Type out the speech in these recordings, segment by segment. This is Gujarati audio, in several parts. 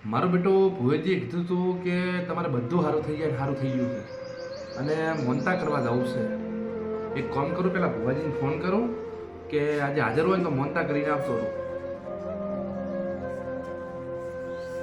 મારું બેટું ભુવેજીએ કીધું હતું કે તમારે બધું સારું થઈ જાય સારું થઈ ગયું છે અને મોનતા કરવા જવું છે. એક કામ કરું, પેલા ભુવાજીને ફોન કરું કે આજે હાજર હોય ને તો મોનતા કરીને આવતો રહું.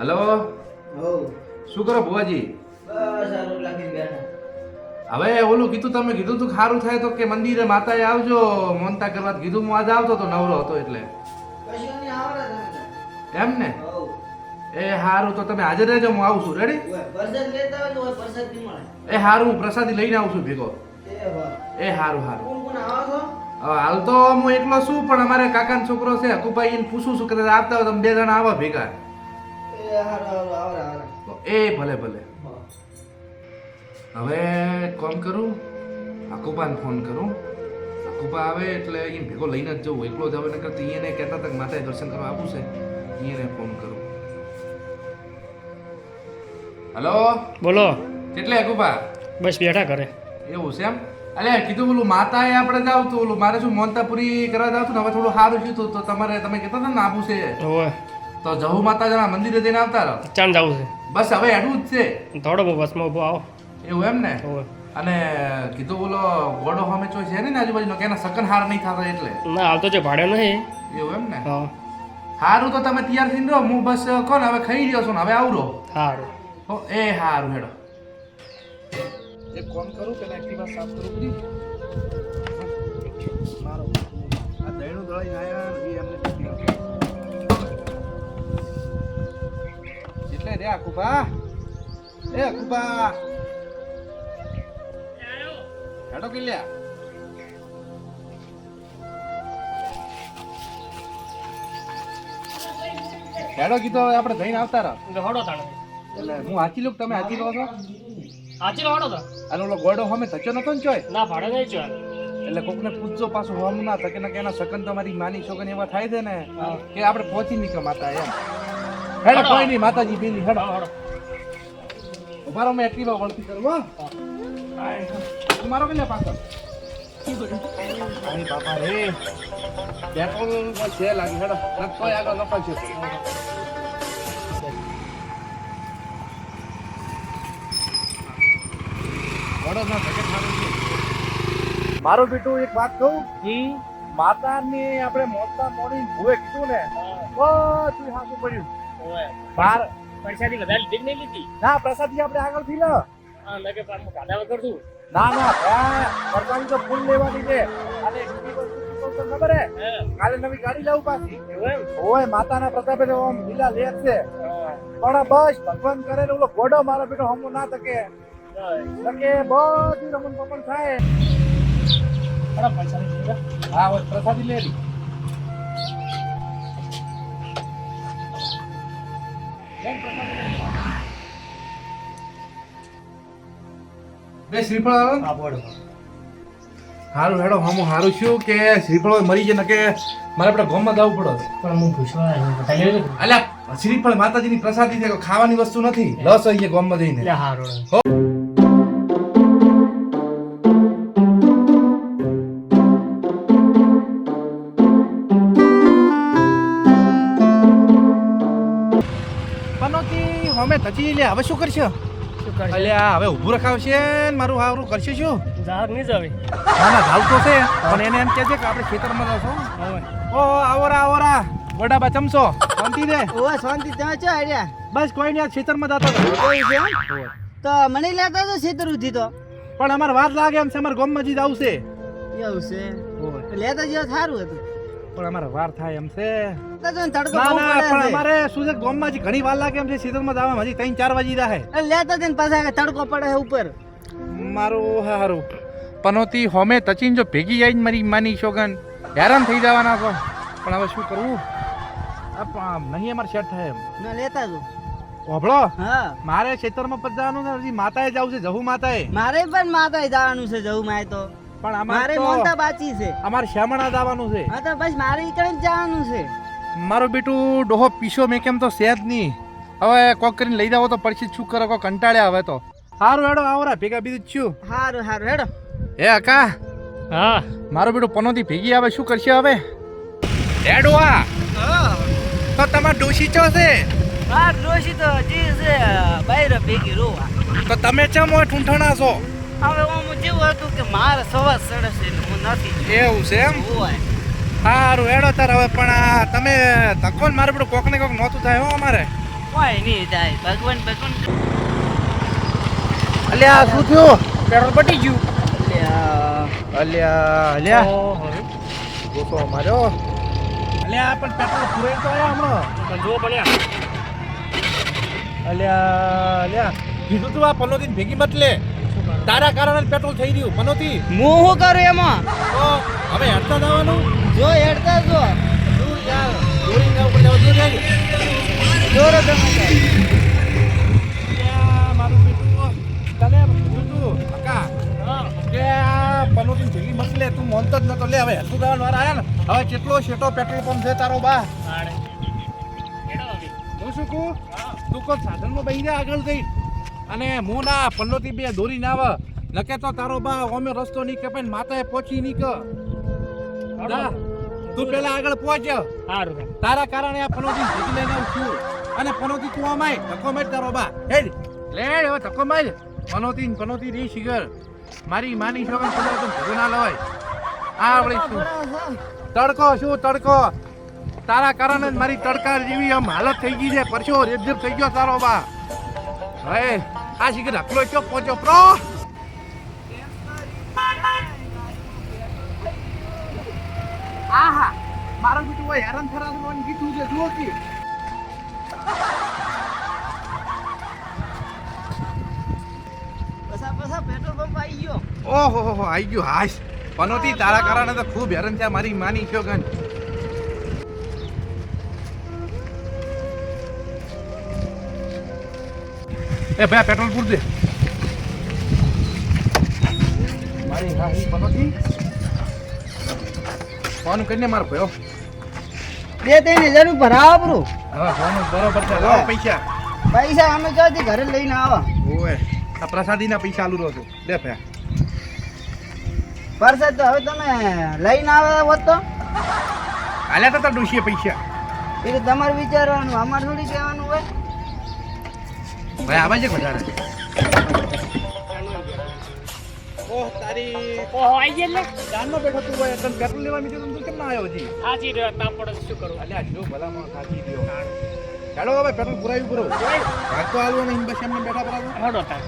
હલો, શું કરો ભુવાજી? હવે ઓલું કીધું, તમે કીધું તું સારું થાય તો કે મંદિરે માતાએ આવજો મોનતા કરવા. કીધું હું આજે આવતો તો, નવરો હતો એટલે. એમ ને? એ હારું, તો તમે હાજર રહેજો, હું આવું છું. રેડી? એ હારું, હું પ્રસાદી લઈને આવું છું ભેગો. એ હારું હારું. હાલ તો હું એકલો છું, પણ અમારે કાકાનો છોકરો છે હકુભાઈ, એને પૂછું છું કે આવતા હોય તમે 2 જણા આવો ભેગા. એ ભલે ભલે. હવે કોમ કરું, હકુબાને ફોન કરું. હકુબા આવે એટલે એને ભેગો લઈને જ જવું, એકલો જ આવે ને કરતી એને કહેતા હતા કે માતાએ દર્શન કરવા આવવું છે. એને ફોન કરું. હલો, બોલો. કેટલે હકુબા? બસ બેઠા ઘરે. એવું છે એમ? અલે કીધું ઓલું માતાએ આપણે જાવ તો ઓલું મારે શું મોનતા પૂરી કરવા જાવ છું ને, હવે થોડું સારું થયું તો તમારે તમે કહેતા હતા ને આબુ છે ઓવે તો જહુ માતાજીના મંદિરે જઈને આવતા રહો. ચાંદ જવું છે. બસ હવે એટલું જ છે. થોડો હું બસમાં ઊભો આવો. એવું એમ ને? ઓવે અને કીધું બોલો ગોડો સામે ચોઈ છે ને આજુબાજુનો કે એના સકન હાર નહીં થતા એટલે. ના હાલ તો જે ભાડે નહીં. એવું એમ ને? હા હારું, તો તમે તૈયાર થઈને રહો, હું બસ કોને હવે ખાઈ રહ્યો છું ને હવે આવરો. સારું. હો એ હારું હેડો. એક કોમ કરું, પેલા એક્ટિવા સાફ કરું બધી. મારો આ દહીણું દળાઈ આયા એ અમને એટલે રે કુબા. એ કુબા હેડો કિલ્યા. હેડો કીધો આપણે જઈને આવતા રહો. એટલે હડો તાણે. એટલે હું હાચી લો, તમે હાચી લો છો. આચી લો હડો તા. અને ઓલો ગોડો સામે ધચ્ચો નતો ને ચોય, ના ભાડે નહીં ચાલ. એટલે કોકને પૂછજો પાછું હોમ ના થકે ને કે એના સકન તમારી માની છોકન એવા થાય છે ને હા. કે આપણે પહોંચી નહીં કે માતા એમ. હેડો કોઈ નહીં, માતાજી બેની હેડો. હડો. ઉભારો મેં એક્ટિવા વળતી કરું હો. મારો કે પાછળ આઈ બાપા રે પેટ્રોલ છે લાગી. હેડો નક્કોય આગળ નફા છે. વડો ના ધકે થારું છે. મારો બેટું એક વાત કહું, માતાને આપણે મોતા મોડી ભૂએ કીધું ને બધું હાસું પડ્યું. ઓવે બાર પૈસાથી વધારે લીધી નહીં લીધી. ના પ્રસાદી આપણે આગળ થી લ. હા લગે પાછું કાઢા વગર છું. ના ના પ્રસાદી તો ફૂલ લેવાની છે. અને બીજી વસ્તુ શું કહું તને ખબર હે? કાલે નવી ગાડી લાવું પાછી. એવું એમ? ઓય માતાના પ્રતાપે તો આમ લીલા લેર છે. પણ બસ ભગવાન કરે ને ઓલો ઘોડો મારો બેટો હમો ના તકે બધું રમણ પમણ થાય. હડો પૈસા લીધી. હા ઓય પ્રસાદી લેલી. બે શ્રીફળ આવે ને? હા બોલો. હારું હેડો હમું હારું છું કે શ્રીફળ મરી જાય ને કે મારે આપણે ગામમાં જવું પડે. પણ હું પૂછવા આવ્યો. એટલે અલ્યા શ્રીફળ માતાજીની પ્રસાદી છે, ખાવાની વસ્તુ નથી. લસ અહીંયા ગામમાં જઈને. હારું. પનોતી હમે તજી લે હવે શું કરશે? શું કરશે? અલ્યા હવે ઊભું રખાવશે ને મારું હારું કરશે શું? જાગ નહીં જાવી. ના ના ધાવ તો છે, પણ એને એમ કહે છે કે આપણે ખેતરમાં જશો. ઓ આવરા આવરા ગોડાબા ચમચો શાંતિ દે. ઓવા શાંતિ તમે ચો આર્યા બસ કોઈ નહીં, આ ખેતરમાં જતો હતો. કોઈ છે તો મને લેતા તો છેતર ઉધી તો પણ અમારે વાર લાગે એમ છે, અમારે ગામમાં જી જવું છે. એવું છે લેતા જેવું સારું હતું પણ અમારે વાર થાય એમ છે. તો જો ને તડકો ના બહુ ના પડે પણ છે. અમારે શું છે ગામમાં જી ઘણી વાર લાગે એમ છે, ખેતરમાં જવામાં હજી 3-4 વાગી જાય. એટલે લેતા જઈને પાછા કે તડકો પડે છે ઉપર મારું હારું પનોતી હોમે તચીન જો ભેગી આવીને મારી માની શોગન હેરાન થઈ જવાના છો. પણ હવે શું કરવું? નહીં અમારે સેટ થાય એમ. ના લેતા જો હોભળો, હા મારે ખેતરમાં પર જવાનું ને હજી માતાએ જવું છે, જહુ માતાએ. મારે પણ માતા જવાનું છે જવું માય તો પણ મારે મોનતા બાચી છે અમારે શ્યામણા જવાનું છે. હા તો બસ મારે ઈ કણે જ જવાનું છે મારું બેટું ડોહો પીસો મેં કેમ તો સેજ નહીં. હવે કોક કરીને લઈ જાવ તો પછી શું કરે, કોઈ કંટાળ્યા હવે તો. સારું હેડો આવરા ભેગા બીજું છું. હારું હારું હેડો હે અકા, હા મારો બેટો પનોતી ભેગી આવે શું કરશે હવે? હેડો આ તો તમાર ડોશી ચો છે? હા ડોશી પછી તો હજી છે બહાર ભેગી રોવા. તો તમે ચમ હોય ઠૂંઠણા છો? હવે હું જેવું હતું કે મારે સવાર સડે છે એટલે હું નથી એવું છે એમ? હોય. સારું હેડો તાર હવે. પણ આ તમે ધક્કો ને મારે બધું કોક ને કોક નહોતું થાય હો અમારે. કોઈ નહીં થાય. ભગવાન ભગવાન. અલ્યા શું થયું? પેટ્રોલ પટી ગયું. અલ્યા ગોસો માર્યો. અલ્યા પણ પેટ્રોલ પૂરે તો આયા હમણાં. પણ જુઓ પડ્યા. અલ્યા કીધું તું આ પનોતી ભેગી મત લે. તારા કારણે પેટ્રોલ થઈ રહ્યું પનોતી. હું શું કરું એમાં? તો હવે હેડતા જવાનું. જો હેડતા જો તું યાર દોરી ના ઉપર જવા દો જાય. જોરો તમે અલ્યા મારું બેટું તને કીધું તું કાકા કે આ પનોતી ભેગી મત લે. તું મોનતો જ નતો. લે હવે હેડતું જવાનું વાર આયા ને. હવે કેટલો શેટો પેટ્રોલ પંપ છે તારો બા. હું શું કહું? તું કોઈ સાધનમાં બેસી જા આગળ જઈ. અને હું ના પલ્લોથી બે દોરી ના આવે નકે તો તારો બા ઓમે રસ્તો નહીં કપાય ને માતાએ પહોંચી નહીં કે. જા તું પેલા આગળ પહોંચ. સારું તારા કારણે આ પનોતી ભેગી લઈને આવું છું. અને પનોતી તું આમાય ધક્કો માર તારો બા. હેડ લે હવે ધક્કો માર. પનોતી રી શિગર મારી માની છોકરા ખબર તો ભેગો ના લવાય. આ વળી શું તડકો શું તડકો. તારા કારણે જ મારી તડકા જેવી આમ હાલત થઈ ગઈ છે. પરસો રેબઝેબ થઈ ગયો તારો બા. હવે આ શિખર અકલો ચો પહોંચો પ્રો. આહા મારો બીટું હોય હેરાન થરાનું કીધું છે જુઓ કે પસા પેટ્રોલ પંપ આવી ગયો. ઓહો હો આઈ ગયો હાશ. પનોતી તારા કારણે તો ખૂબ હેરાન થયા મારી માની છો ગન. એ ભાઈ પેટ્રોલ પૂર દે. મારી હા હી પનોતી ફોન કરીને મારો ભયો. 2-3 હજાર ભરાવા પડું. હા ફોન બરોબર છે. લાવો પૈસા. પૈસા અમે ક્યાંથી ઘરે લઈને આવા. ઓય આ પ્રસાદીના પૈસા આલુ રહ્યો છું. લે ભયા. પરસાદ તો હવે તમે લઈને આવ્યા હોત તો આલ્યા તો તાર ડોશીએ પૈસા. એ તો તમારે વિચારવાનું, અમારે થોડી કહેવાનું હોય. ભાઈ આવા છે વધારે. ઓહ તારી ઓહો આઈ ગયા લે. જાનનો બેઠો તું હોય. તને પેટ્રોલ લેવા મીધું તું કેમ ના આવ્યો હજી? સાચી રહ્યો ના પડે શું કરું. અલ્યા જો ભલામાં સાચી દ્યો. ચાલો હવે પેટ્રોલ પુરાવી પૂરો. ભાગ તો આલવો નહીં બસ એમને બેઠા બરાબર. હડો તાર.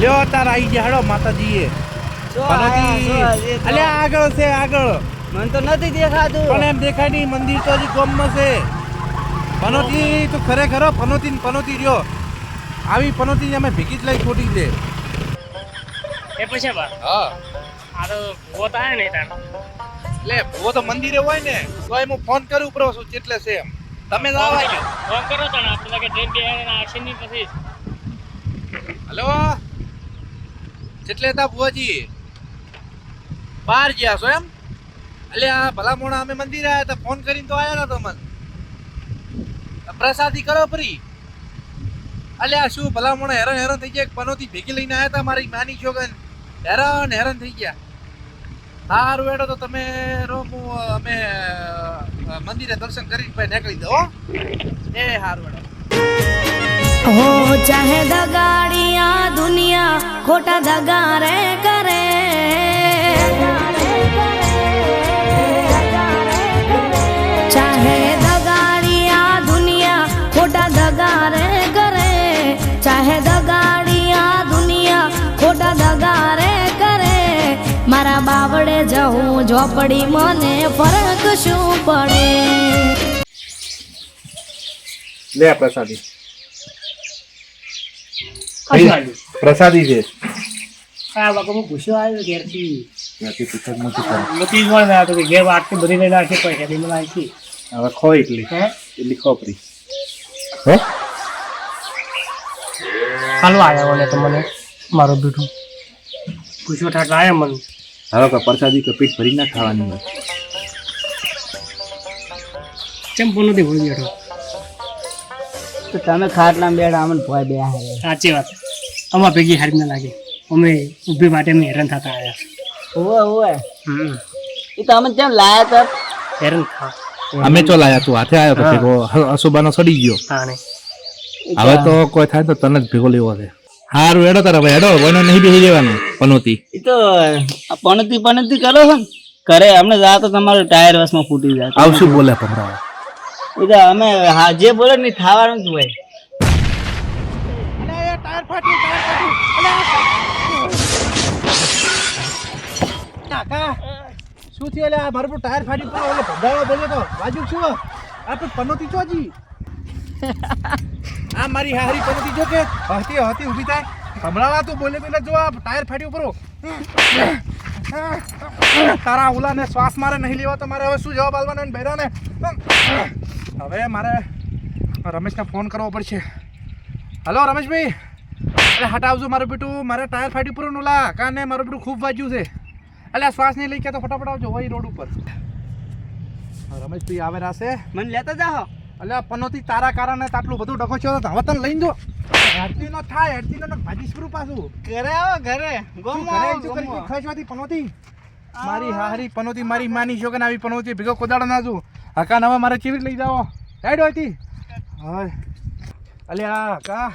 લ્યો તાર આવી ગયા હેડો માતાજીએ. પનોતી અલ્યા આગળ છે આગળ. મને તો નથી દેખાતું. પણ એમ દેખાય નહીં. મંદિર તો હજી ગોમમાં છે. પનોતી તું ખરેખર પનોતી રહ્યો. આવી પનોતી અમે ભેગી જ લઈ ખોટી દે. એ પછી બા હા આ તો ગોત આયા નહીં તાર. લે ભૂવો તો મંદિરે હોય ને તોય હું ફોન કરું ઉપર છું એટલે છે એમ. તમે જ આવો. ફોન કરો તો ને આપણે કે ટ્રેન બે આશે નહીં પછી. હલો એટલે તા ભુવાજી બહાર ગયા છો એમ? અલ્યા ભલા મોણા અમે મંદિરે આવ્યા હતા. ફોન કરીને તો આવ્યા હતા તમને. પ્રસાદી કરો ફરી. અલ્યા શું ભલા મોણા હેરાન થઈ ગયા. પનોતી ભેગી લઈને આવ્યા હતા મારી માની છોકન. હેરાન થઈ ગયા. સારું હેડો તો તમે અમે મંદિરે દર્શન કરી ભાઈ નીકળી દો. એ સારું હેડો. हो चाहे दगाड़िया दुनिया खोटा दगा रे करे चाहे दगाड़िया दुनिया खोटा दगा रे करे चाहे दगाड़िया दुनिया खोटा दगा रे करे मारा बावड़े जाऊं झोपड़ी મને ફરક શું પડે લે પ્રસાદી. કશું પ્રસાદી છે. આ વખત હું પૂછ્યો આવ્યો ઘેરથી. ત્યાંથી પુસ્તક નથી કરે. નથી જ મળે તો કે ઘેર આટલી બધી લઈને આખી પૈસા થી મને આખી હવે ખો એટલી હે એટલી ખોપરી. હે હાલો આવ્યા મને તો મને મારો બેઠું પૂછ્યો ઠાટ આવ્યા મને. હવે કે પ્રસાદી કે પીઠ ભરી ના ખાવાની હોય. ચંપો નથી ભૂલી બેઠો. તો તમે ખાટલા બેડા અમને ભોય બે હારે. સાચી વાત. અમાર ભેગી હારી ના લાગે. અમે ઊભી માટે અમે હેરાન થતા આવ્યા. ઓય હમ એ તો અમે કેમ લાયા તા? હેરાન થા અમે ચો લાયા તું હાથે આવ્યો તો ભેગો અશુબાનો સડી ગયો હા ને હવે તો કોઈ થાય તો તને જ ભેગો લેવો છે હારું હેડો તારા ભાઈ હેડો કોઈનો નહીં બેસી રહેવાનું પનોતી એ તો પણતી કરો છો ને કરે અમને જા તો તમારું ટાયર વસમાં ફૂટી જાય આવશું બોલે ભમરાવા એ તો અમે હા જે બોલે ને થાવાનું જ હોય શું થયું એટલે મારું પણ ટાયર ફાટી પડ્યો એટલે ભમરાવા બોલ્યો તો બાજુ શું આ પણ પનોતી ચોજી આ મારી હારી પનોતી જો કે હતી ઊભી થાય ભમરાવા તું બોલે તો એટલે જો આ ટાયર ફાટ્યું પરો તારા ઓલાને શ્વાસ મારે નહીં લેવા તો મારે હવે શું જવાબ આલવાનો ને બૈરાને હવે મારે રમેશને ફોન કરવો પડશે હલો રમેશભાઈ અરે હટાવજો મારું બેટું મારે ટાયર ફાટ્યું પૂરું ઓલા કાને મારું બેટું ખૂબ વાગ્યું છે એટલે શ્વાસ નહીં લઈ ગયા તો ફટાફટ આવજો વહી રોડ ઉપર રમેશભાઈ આવે રાશે મને લેતા જાઓ એટલે પનોતી તારા કારણે આટલું બધું ડખો છો તો હવે તને લઈને જો હેડતી નો થાય હેડતી નો ભાજી સ્વરૂપ પાછું ઘરે આવો ઘરે ખસવાથી પનોતી મારી હારી પનોતી મારી માની છો કે આવી પનોતી ભેગો કોદાડો ના છું હકા હવે મારે કેવી લઈ જાઓ હેડ હોયતી હવે અલે આ કા